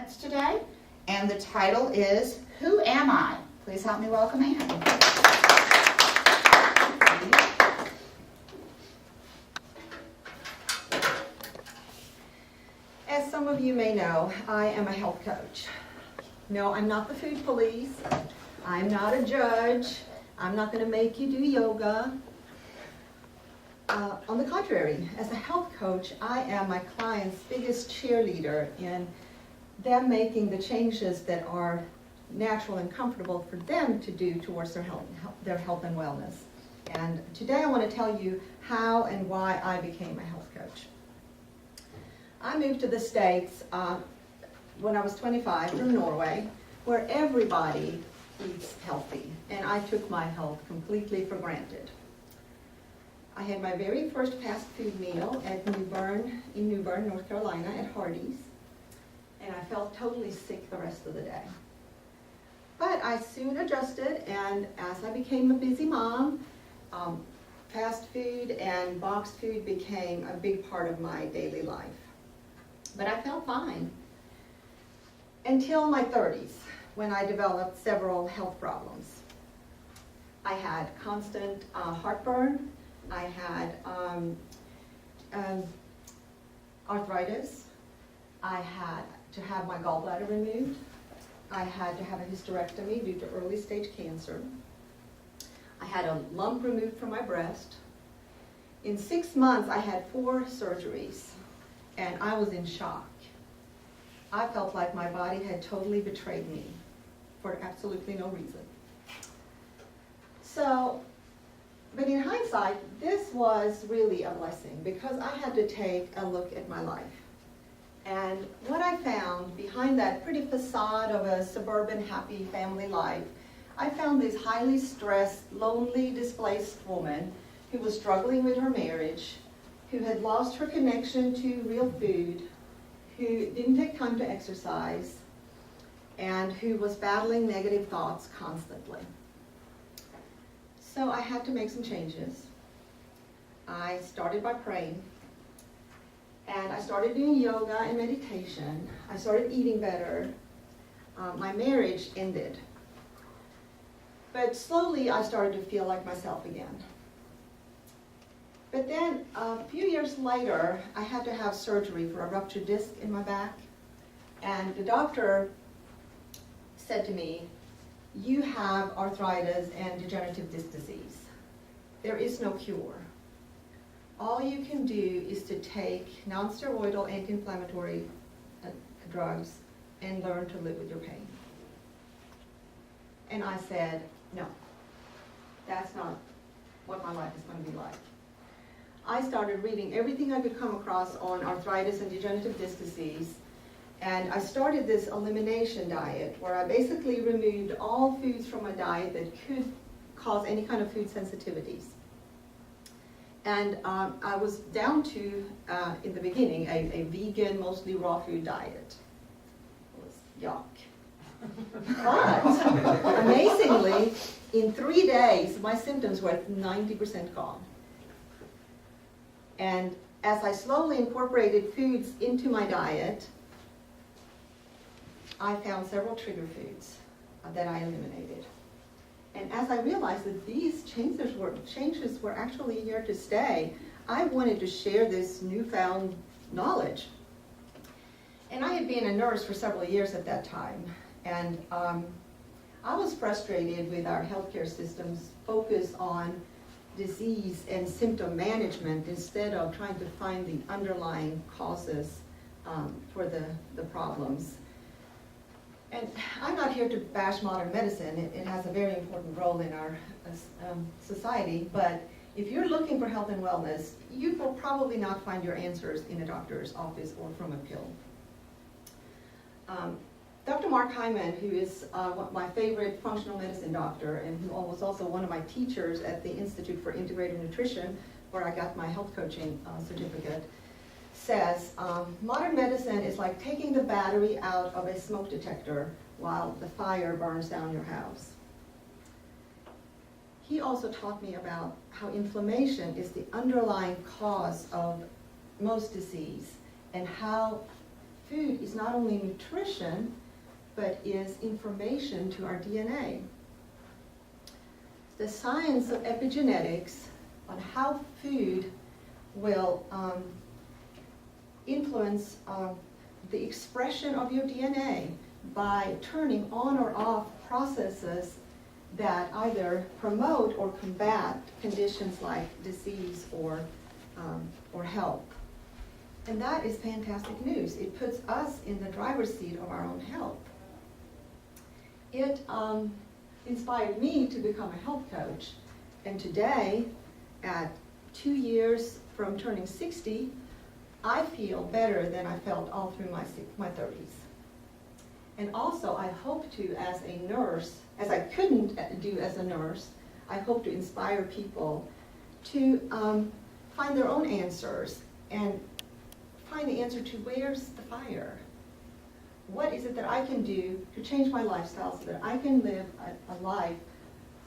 minutes today, and the title is, Who Am I? Please help me welcome Ann. As some of you may know, I am a health coach. No, I'm not the food police. I'm not a judge. I'm not going to make you do yoga. On the contrary, as a health coach, I am my client's biggest cheerleader in them making the changes that are natural and comfortable for them to do towards their health and wellness. And today I want to tell you how and why I became a health coach. I moved to the States when I was 25 from Norway, where everybody eats healthy, and I took my health completely for granted. I had my very first fast food meal in New Bern, North Carolina, at Hardee's, and I felt totally sick the rest of the day. But I soon adjusted, and as I became a busy mom, fast food and boxed food became a big part of my daily life. But I felt fine until my 30s, when I developed several health problems. I had constant heartburn. I had arthritis. I had to have my gallbladder removed. I had to have a hysterectomy due to early stage cancer. I had a lump removed from my breast. In 6 months, I had 4 surgeries, and I was in shock. I felt like my body had totally betrayed me for absolutely no reason. But in hindsight, this was really a blessing because I had to take a look at my life. And what I found behind that pretty facade of a suburban, happy family life, I found this highly stressed, lonely, displaced woman who was struggling with her marriage, who had lost her connection to real food, who didn't take time to exercise, and who was battling negative thoughts constantly. So I had to make some changes. I started by praying, and I started doing yoga and meditation. I started eating better. My marriage ended. But slowly I started to feel like myself again. But then a few years later, I had to have surgery for a ruptured disc in my back. And the doctor said to me, "You have arthritis and degenerative disc disease. There is no cure. All you can do is to take non-steroidal anti-inflammatory drugs and learn to live with your pain." And I said, no, that's not what my life is going to be like. I started reading everything I could come across on arthritis and degenerative disc disease, and I started this elimination diet where I basically removed all foods from my diet that could cause any kind of food sensitivities. And I was down to, in the beginning, a vegan, mostly raw food diet. It was yuck. But amazingly, in 3 days, my symptoms were 90% gone. And as I slowly incorporated foods into my diet, I found several trigger foods that I eliminated. And as I realized that these changes were actually here to stay, I wanted to share this newfound knowledge. And I had been a nurse for several years at that time, and I was frustrated with our healthcare system's focus on disease and symptom management instead of trying to find the underlying causes for the problems. And I'm not here to bash modern medicine. It has a very important role in our society, but if you're looking for health and wellness, you will probably not find your answers in a doctor's office or from a pill. Dr. Mark Hyman, who is my favorite functional medicine doctor and who was also one of my teachers at the Institute for Integrative Nutrition, where I got my health coaching certificate, says, modern medicine is like taking the battery out of a smoke detector while the fire burns down your house. He also taught me about how inflammation is the underlying cause of most disease and how food is not only nutrition, but is information to our DNA. The science of epigenetics on how food will influence the expression of your DNA by turning on or off processes that either promote or combat conditions like disease or health. And that is fantastic news. It puts us in the driver's seat of our own health. It inspired me to become a health coach. And today, at 2 years from turning 60, I feel better than I felt all through my 30s. And also, I hope to, as a nurse, as I couldn't do as a nurse, I hope to inspire people to find their own answers and find the answer to where's the fire? What is it that I can do to change my lifestyle so that I can live a life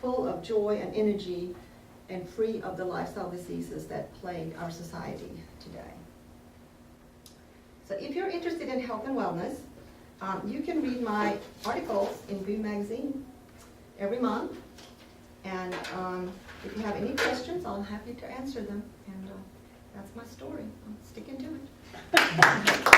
full of joy and energy and free of the lifestyle diseases that plague our society today? So if you're interested in health and wellness, you can read my articles in Boom Magazine every month. And if you have any questions, I'm happy to answer them. And that's my story. I'm sticking to it.